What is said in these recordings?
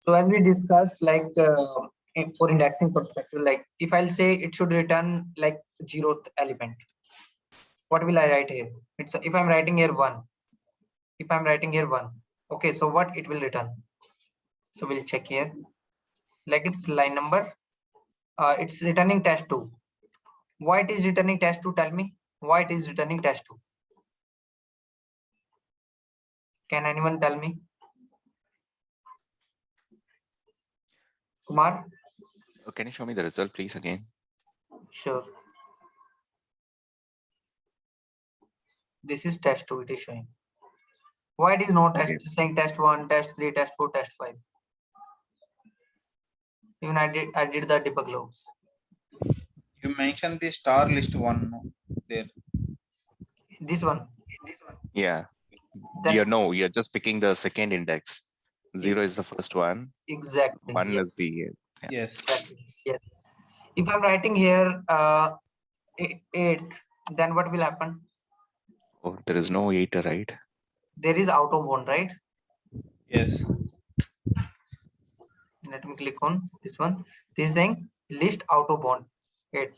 So as we discussed, like for indexing perspective, like if I'll say it should return like zeroth element, what will I write here? It's if I'm writing here 1, if I'm writing here 1, okay, so what it will return? So we'll check here, like it's line number, it's returning test 2. Why it is returning test 2? Tell me why it is returning test 2. Can anyone tell me? Kumar? Can you show me the result, please, again? Sure. This is test 2 it is showing. Why it is not Okay. test saying test 1, test 3, test 4, test 5? Even I did the debug logs. You mentioned the star list one there. This one. Yeah. That, You're just picking the second index. 0 is the first one. exactly. 1 Yes. is the Yes. Exactly. Yes. If I'm writing here 8th, then what will happen? oh, there is no 8, right? There is out of bound, right? Yes. Let me click on this one. This is saying list out of bound 8.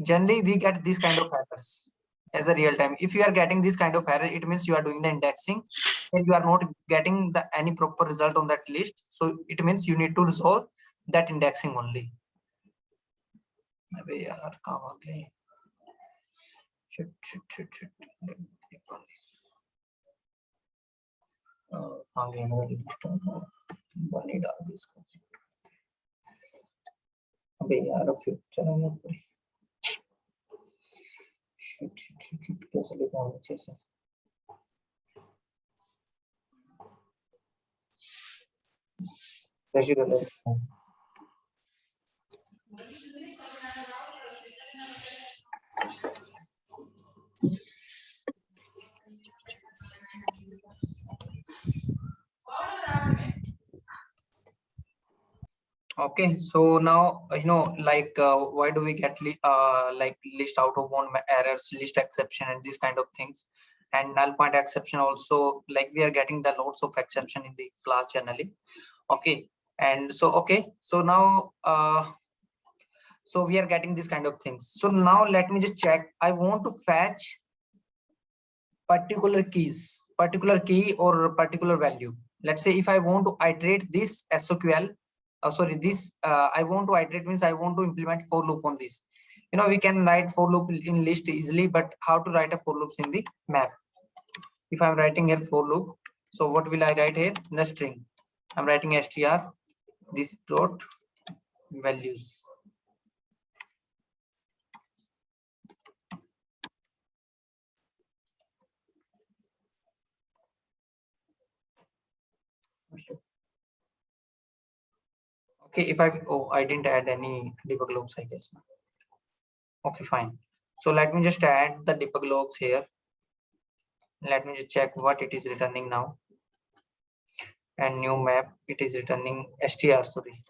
Generally, we get this kind of errors as a real time. If you are getting this kind of error, it means you are doing the indexing and you are not getting the any proper result on that list. So it means you need to resolve that indexing only. अबे यार कहाँ भाग गए? Shit. Let me click on this. कहाँ गया मेरा list? बनी डाल दी इसको. अबे यार फिर चला गया पूरी. Shit. कैसे लिखा हूँ अच्छे से? कैसे कर रहे? Okay, so now like why do we get like list out of bound errors, list exception, and these kind of things, and null point exception also, like we are getting the lots of exception in the class generally. Okay, and so so now so we are getting this kind of things. So now let me just check. I want to fetch particular key or particular value. Let's say if I want to iterate this SQL, this I want to iterate means I want to implement for loop on this. We can write for loop in list easily, but how to write a for loops in the map? If I'm writing here for loop, so what will I write here in the string? I'm writing str this dot values. Okay, if I didn't add any debug logs, I guess. Okay, fine. So let me just add the debug logs here. Let me just check what it is returning now. And new map, it is returning str, sorry.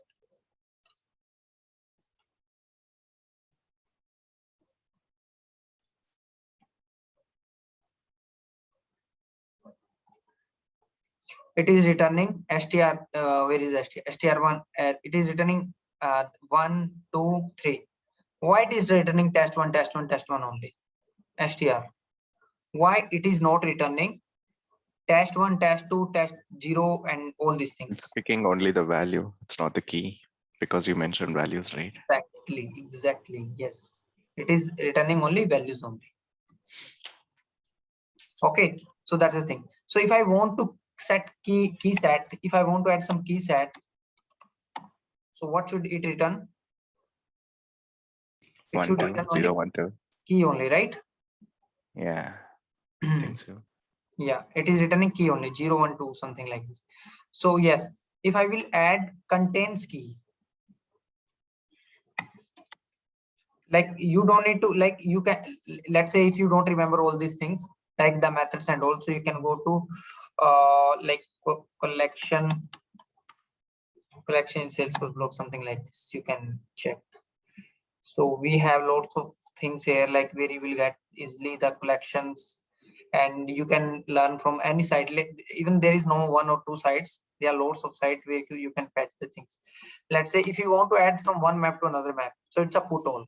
It is returning str. Where is str? str1. It is returning 1, 2, 3. Why it is returning test1 only? Str. Why it is not returning test1, test2, test0, and all these things? It's picking only the value. It's not the key because you mentioned values, right? Exactly. Yes. It is returning only values only. Okay. So that's the thing. So if I want to set key set, if I want to add some key set, so what should it return? It 1, should 2, return 0, only 1, 2. key only, right? Yeah, I think so. Yeah, it is returning key only 0, 1, 2, something like this. So yes, if I will add contains key, like you don't need to, like you can, let's say if you don't remember all these things like the methods and also, you can go to like collection in Salesforce blog, something like this, you can check. So we have lots of things here, like where you will get easily the collections and you can learn from any site. Even there is no one or two sites, there are lots of sites where you can fetch the things. Let's say if you want to add from one map to another map, so it's a put all.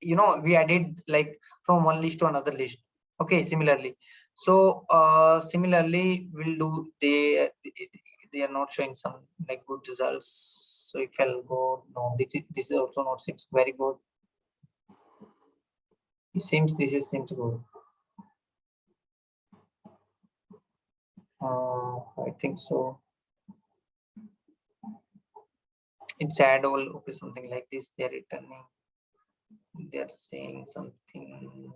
We added like from one list to another list. Okay, similarly. So similarly we'll do they are not showing some like good results. So if I'll go, no, this is also not seems very good. It seems seems good. I think so. It's add all, okay, something like this. They're returning. They're saying something.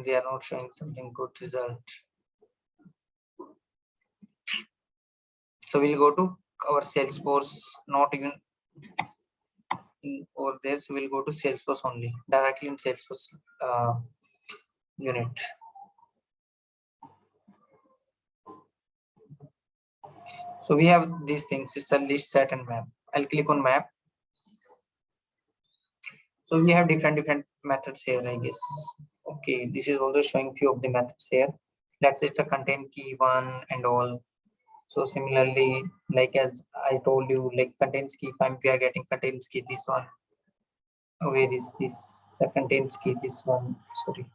They are not showing something good result. So we'll go to our Salesforce, not even over there. So we'll go to Salesforce only, directly in Salesforce unit. So we have these things. It's a list, set, and map. I'll click on map. So we have different methods here, I guess. Okay, this is also showing few of the methods here. Let's say it's a contain key one and all. So similarly, like as I told you, like contains key, if we are getting contains key, this one. Where is this? Contains key, this one. Sorry.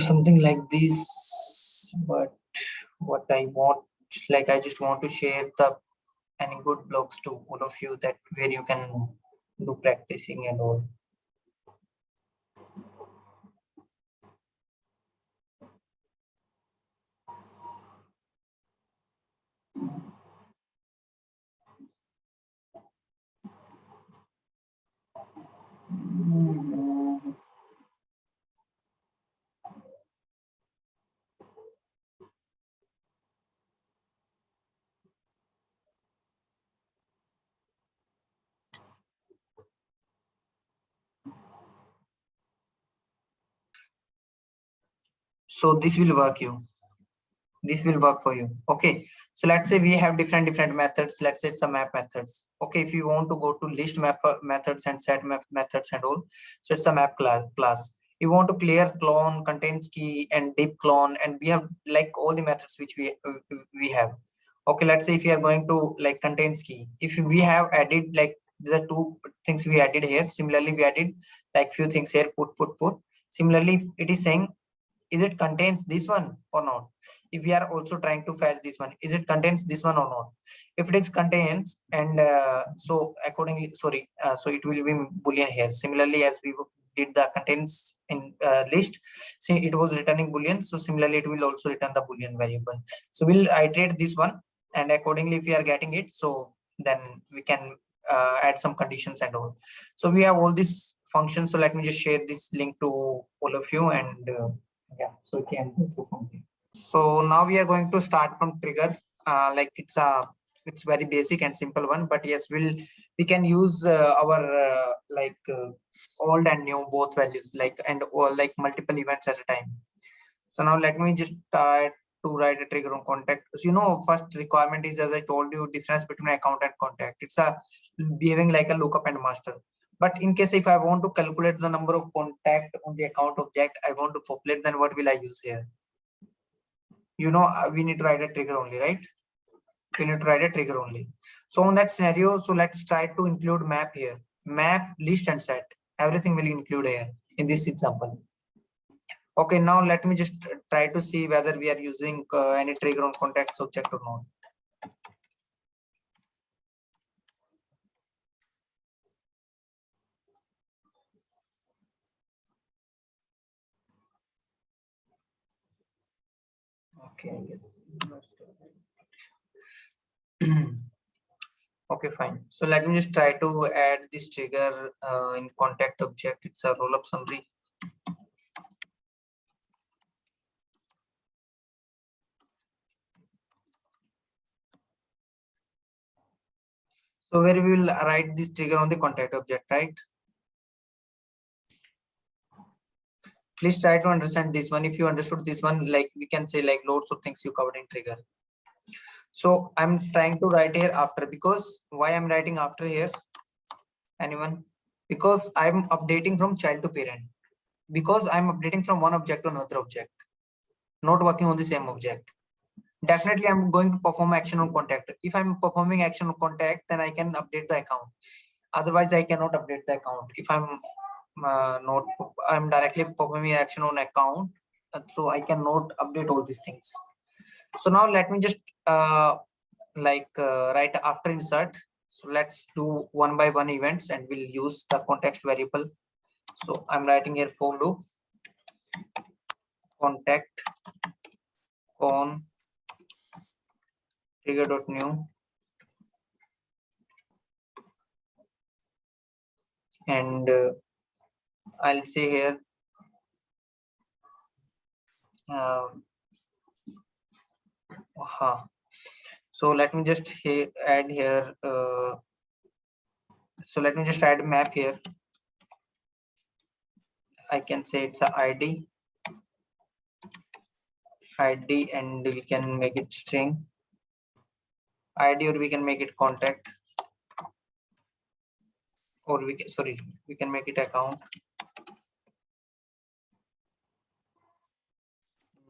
Something like this. But what I want, like I just want to share the any good blogs to all of you, that where you can do practicing and all. So this will work for you. Okay, so let's say we have different methods. Let's say it's a map methods. Okay, if you want to go to list map methods and set map methods and all, so it's a map class. You want to clear clone, contains key, and deep clone, and we have like all the methods which we have. Okay, let's say if you are going to like contains key, if we have added like the two things we added here. Similarly, we added like few things here, put. Similarly, it is saying, is it contains this one or not? If we are also trying to fetch this one, is it contains this one or not? If it is contains, and so accordingly, sorry, so it will be boolean here. Similarly, as we did the contains in list, see it was returning boolean, so similarly it will also return the boolean variable. So we'll iterate this one, and accordingly if we are getting it, so then we can add some conditions and all. So we have all these functions. So let me just share this link to all of you, and yeah, so we can go from here. So now we are going to start from trigger. Like it's very basic and simple one, but yes, we can use our old and new both values, like or like multiple events at a time. So now let me just try to write a trigger on contact. So first requirement is, as I told you, difference between account and contact. It's a behaving like a lookup and master. But in case if I want to calculate the number of contact on the account object I want to populate, then what will I use here? We need to write a trigger only, right? We need to write a trigger only. So on that scenario, so let's try to include map here. Map, list, and set. Everything will include here in this example. Okay, now let me just try to see whether we are using any trigger on contact subject or not. Okay, yes. Okay, fine. So let me just try to add this trigger in contact object. It's a roll-up summary. So where we will write this trigger on the contact object, right? Please try to understand this one. If you understood this one, like we can say like loads of things you covered in trigger. So I'm trying to write here after, because why I'm writing after here? Anyone? Because I'm updating from child to parent. Because I'm updating from one object to another object, not working on the same object. Definitely I'm going to perform action on contact. If I'm performing action on contact, then I can update the account. Otherwise I cannot update the account. If I'm I'm directly performing action on account, so I cannot update all these things. So now let me just write after insert. So let's do one by one events and we'll use the context variable. So I'm writing here for loop contact on trigger.new, and I'll say here so let me just add here so let me just add map here. I can say it's a id, and we can make it string id, or we can make it contact, or we can make it account.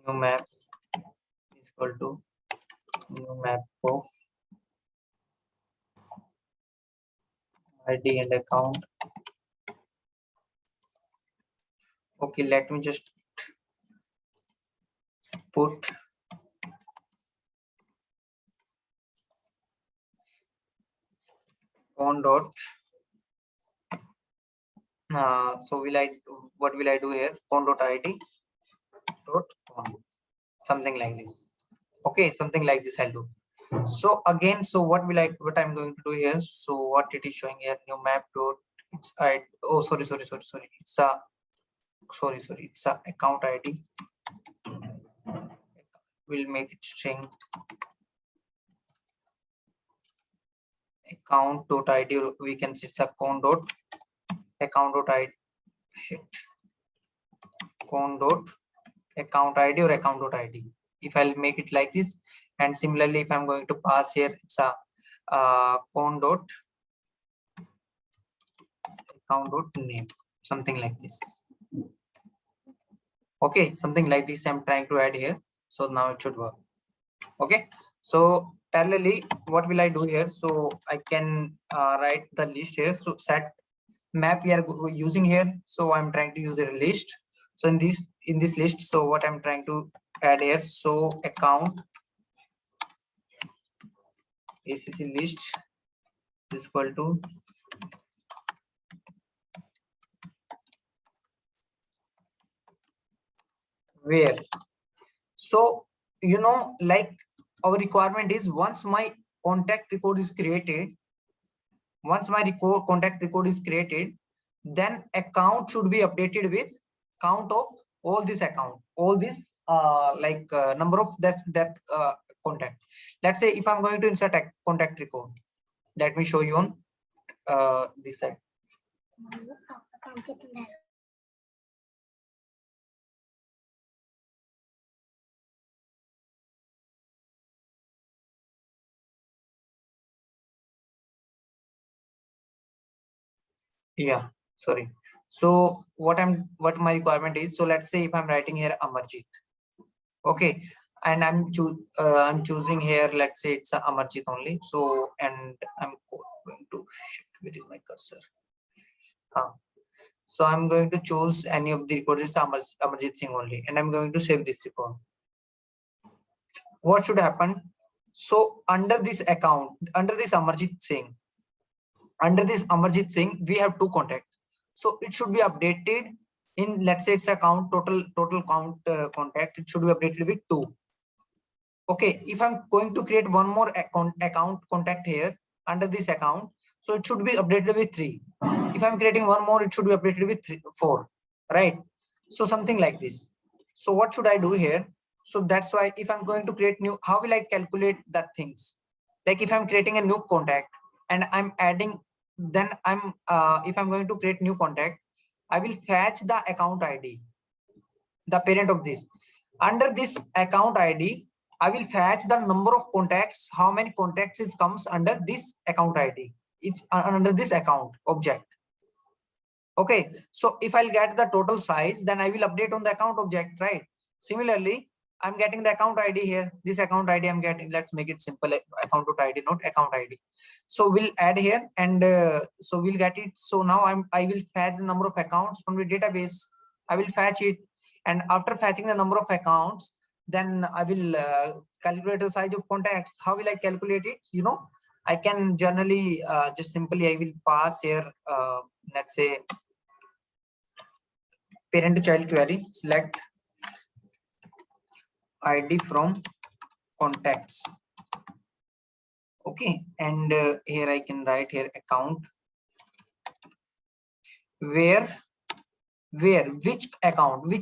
New map is equal to new map of id and account. Okay, let me just put on dot so what will I do here? On dot id dot on, something like this. Okay, something like this I'll do. So again, so what I'm going to do here? So what it is showing here, new map dot, it's sorry, it's a it's a account id. We'll make it string account dot id, or we can say it's account dot id account dot account id or account dot id. If I'll make it like this, and similarly if I'm going to pass here, it's a account dot name, something like this. Okay, something like this I'm trying to add here. So now it should work. Okay, so parallelly what will I do here? So I can write the list here. So set map we are using here, so I'm trying to use a list. So in this list, so what I'm trying to add here, so account acc list is equal to where. So like our requirement is, once my contact record is created, then account should be updated with count of all this account, all this number of that contact. Let's say if I'm going to insert a contact record, let me show you on this side. Yeah, sorry. So what my requirement is, so let's say if I'm writing here Amarjit, okay, and I'm choosing here, let's say it's a Amarjit only. So, and I'm going to where is my cursor? So I'm going to choose any of the records, it's Amarjit Singh only, and I'm going to save this record. What should happen? So under this account, under this Amarjit Singh, we have two contacts. So it should be updated in, let's say it's account total count contact, it should be updated with 2. Okay, if I'm going to create one more account contact here under this account, so it should be updated with 3. If I'm creating one more, it should be updated with 4, right? So something like this. So what should I do here? So that's why if I'm going to create new, how will I calculate that things? Like if I'm creating a new contact and I'm adding, then if I'm going to create new contact, I will fetch the account ID. the parent of this. Under this account ID, I will fetch the number of contacts, how many contacts it comes under this account ID. It's under this account object. Okay, so if I'll get the total size, then I will update on the account object, right? Similarly, I'm getting the account ID here. This account ID I'm getting, let's make it simple, account ID, not account ID. So we'll add here, and so we'll get it. So now I will fetch the number of accounts from the database. I will fetch it, and after fetching the number of accounts, then I will calculate the size of contacts. How will I calculate it? You know, I can generally just simply I will pass here, let's say parent to child query, select ID from contacts. Okay, and here I can write here account, which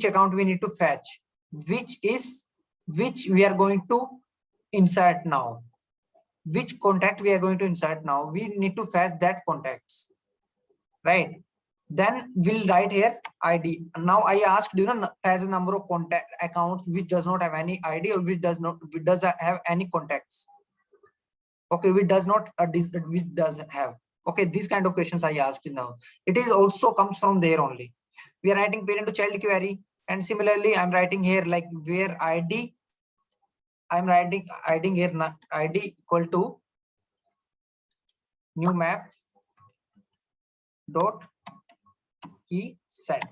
account we need to fetch, which we are going to insert now, which contact we are going to insert now. We need to fetch that contacts, right? Then we'll write here ID. Now I asked, fetch the number of contact accounts which does not have any ID or which does have any contacts. Okay, which does have. Okay, these kind of questions I asked now. It is also comes from there only. We are writing parent to child query, and similarly I'm writing here like where ID. I'm writing here ID equal to new map dot key set.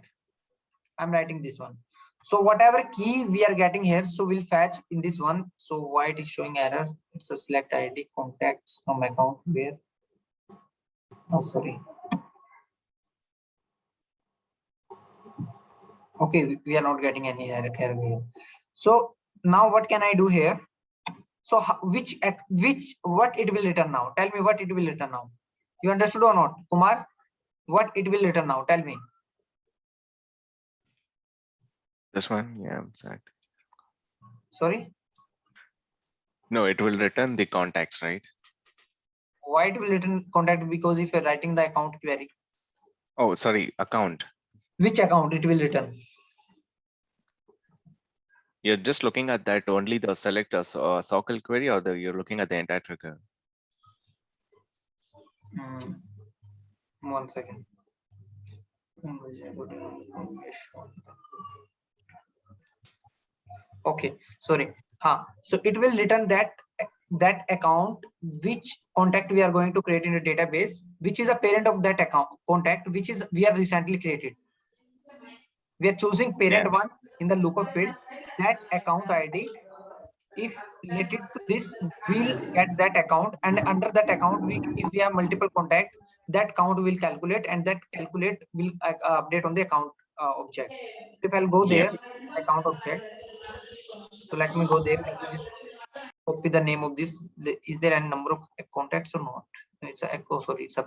I'm writing this one. So whatever key we are getting here, so we'll fetch in this one. So why it is showing error? It's a select ID contacts from account where. Oh, sorry. Okay, we are not getting any error here. So now what can I do here? So what it will return now? Tell me what it will return now. You understood or not, Kumar? What it will return now? Tell me. This one, yeah, exactly. Sorry. No, it will return the contacts, right? Why it will return contact? Because if you're writing the account query. Oh, sorry, account. Which account it will return? You're just looking at that only the select a socle query, or you're looking at the entire trigger? One second. Okay, sorry. So it will return that account which contact we are going to create in a database, which is a parent of that account contact, which is we are recently created. We are choosing parent one in the lookup field. That account ID, if related to this, we'll get that account, and under that account, if we have multiple contact, that count will calculate, and that calculate will update on the account object. If I'll go there, account object. So let me go there. Let me just copy the name of this. Is there any number of contacts or not? It's a sorry, it's a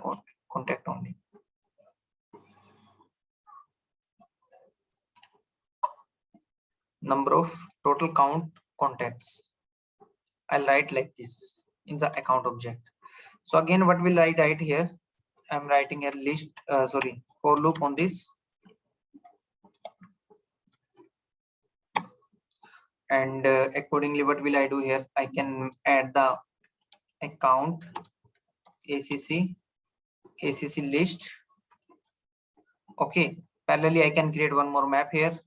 contact only. Number of total count contacts. I'll write like this in the account object. So again, what will I write here? I'm writing a list, for loop on this. And accordingly, what will I do here? I can add the account ACC list. Okay, parallelly, I can create one more map here.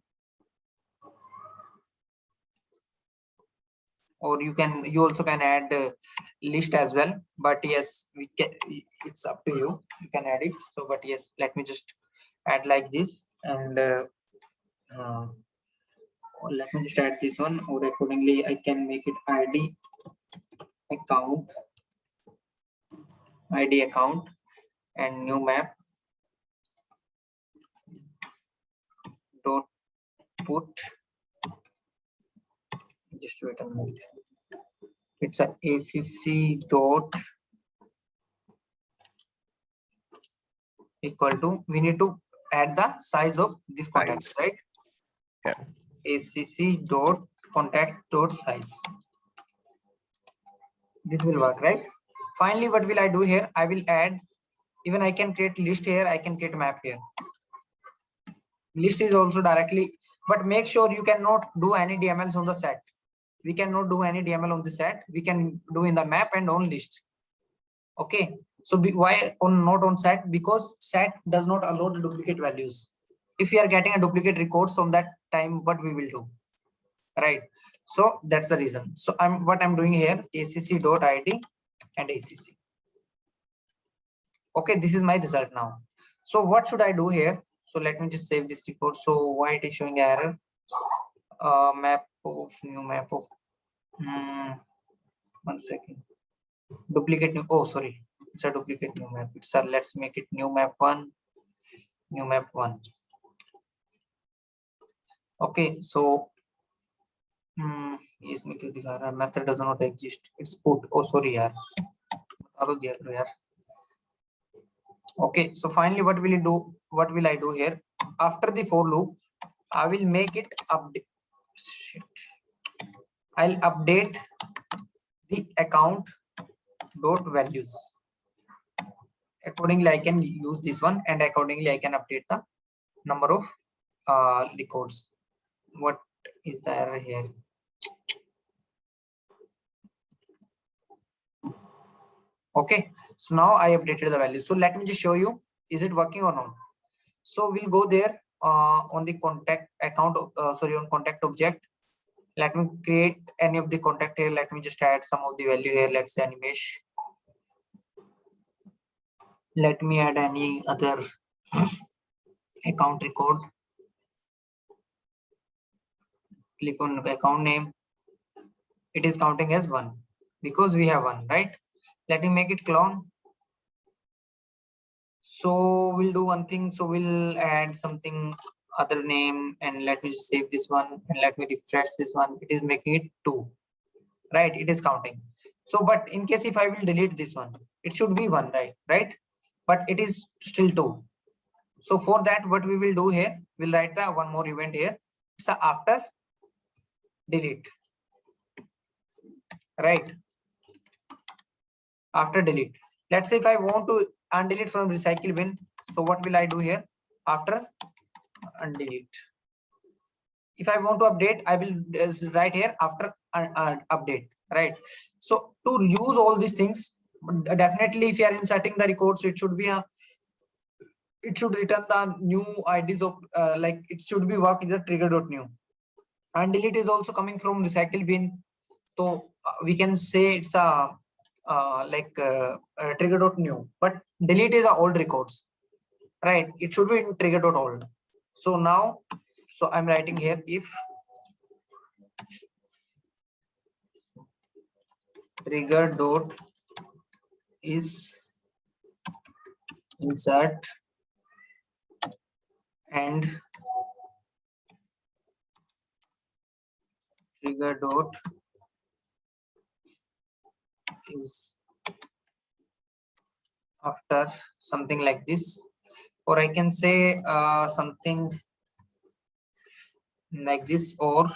Or you also can add list as well, but yes, it's up to you. You can add it. So, but yes, let me just add like this, and let me just add this one, or accordingly I can make it ID account and new map dot put. Just wait a minute. It's a ACC dot equal to, we need to add the size of this contact, right? Yeah. ACC dot contact dot size. This will work, right? Finally, what will I do here? I will add, even I can create list here, I can create map here. List is also directly but make sure you cannot do any DMLs on the set. We cannot do any DML on the set. We can do in the map and on list. Okay, so why on not on set? Because set does not allow the duplicate values. If we are getting a duplicate records on that time, what we will do, right? So that's the reason. So what I'm doing here, acc.id and acc. Okay, this is my result now. So what should I do here? So let me just save this report. So why it is showing error? Map of new map of 1 second. Duplicate new. Oh, sorry, it's a duplicate new map. It's a, let's make it new map 1. New map 1. Okay, so इसमें क्यों दिखा रहा है method does not exist, it's put. Oh sorry यार, बता दो दिया करो यार. Okay, so finally what will I do here? After the for loop, I will make it update. I'll update the account dot values. Accordingly, I can use this one, and accordingly I can update the number of records. What is the error here? Okay, so now I updated the value. So let me just show you, is it working or not? So we'll go there on the contact account, on contact object. Let me create any of the contact here. Let me just add some of the value here. Let's say Animesh. Let me add any other account record. Click on the account name. It is counting as 1 because we have 1, right? Let me make it clone. So we'll do one thing. So we'll add something other name, and let me just save this one, and let me refresh this one. It is making it 2, right? It is counting. So but in case if I will delete this one, it should be 1, right? But it is still 2. So for that, what we will do here, we'll write the one more event here. It's a after delete, right? After delete. Let's say if I want to undelete from recycle bin, so what will I do here? After undelete. If I want to update, I will write here after update, right? So to use all these things, definitely if you are inserting the records, it should be it should return the new IDs of like it should be work in the trigger.new. Undelete is also coming from recycle bin, so we can say it's a trigger.new, but delete is old records, right? It should be in trigger.old. So now, so I'm writing here if trigger dot is insert and trigger dot is after something like this, or I can say something like this, or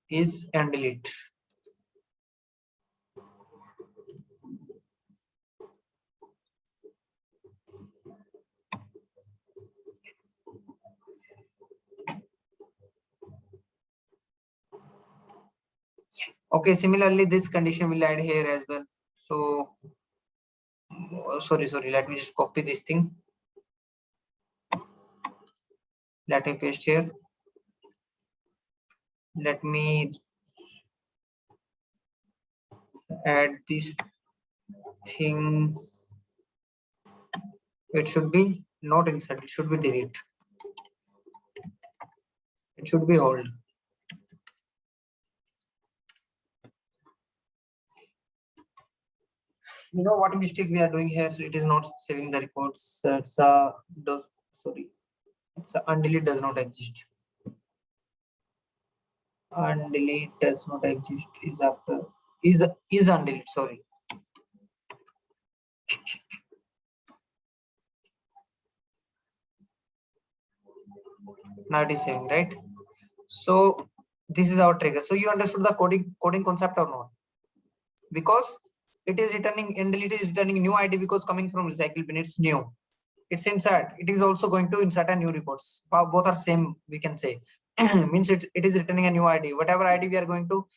is and delete. Okay, similarly this condition will add here as well. So sorry, let me just copy this thing. Let me paste here. Let me add this thing. It should be not insert, it should be delete. It should be hold. You know what mistake we are doing here? So it is not saving the reports. It's it's a undelete does not exist. Undelete does not exist is after is undelete. Sorry. Now it is saving, right? So this is our trigger. So you understood the coding concept or not? because it is returning, and delete is returning new ID because coming from recycle bin, it's new. It's insert. It is also going to insert a new records. Both are same, we can say. Means it is returning a new ID. Whatever ID we are going to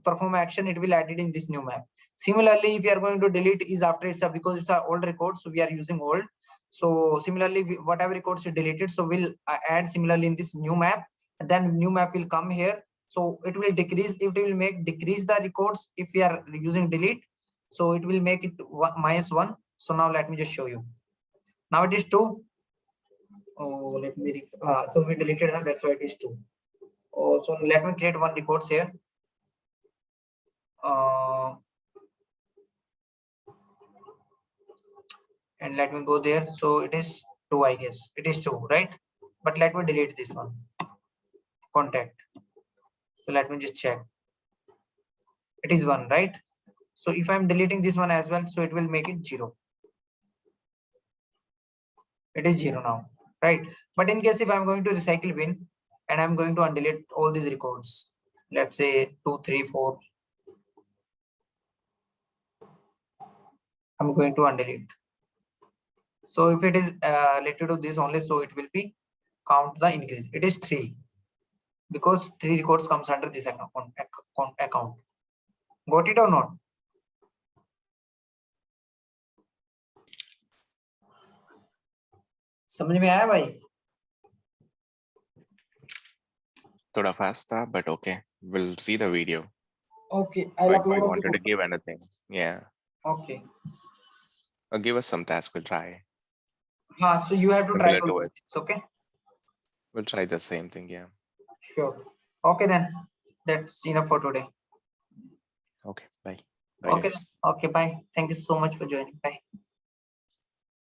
perform action, it will add it in this new map. Similarly, if you are going to delete is after it's a, because it's a old record, so we are using old. So similarly, whatever records you deleted, so we'll add similarly in this new map, and then new map will come here. So it will decrease, it will make decrease the records if we are using delete. So it will make it -1. So now let me just show you. Now it is 2. Oh, let me so we deleted that, that's why it is 2. Oh, so let me create one records here. And let me go there. So it is 2, I guess. It is 2, right? But let me delete this one. Contact. So let me just check. It is 1, right? So if I'm deleting this one as well, so it will make it 0. It is 0 now, right? But in case if I'm going to recycle bin and I'm going to undelete all these records, let's say 2, 3, 4. I'm going to undelete. So if it is related to this only, so it will be count the increase. It is 3 because 3 records comes under this account. Got it or not? समझ में आया भाई? थोड़ा fast था, but okay. We'll see the video. Okay, I'll But if upload you on wanted to the. give anything, yeah, Okay. or give us some task, we'll try. So you have to try Similar to to these it. things, okay? We'll try the same thing, yeah. Sure. Okay then. That's enough for today. Okay, bye. Bye, Okay. guys. Okay, bye. Thank you so much for joining. Bye.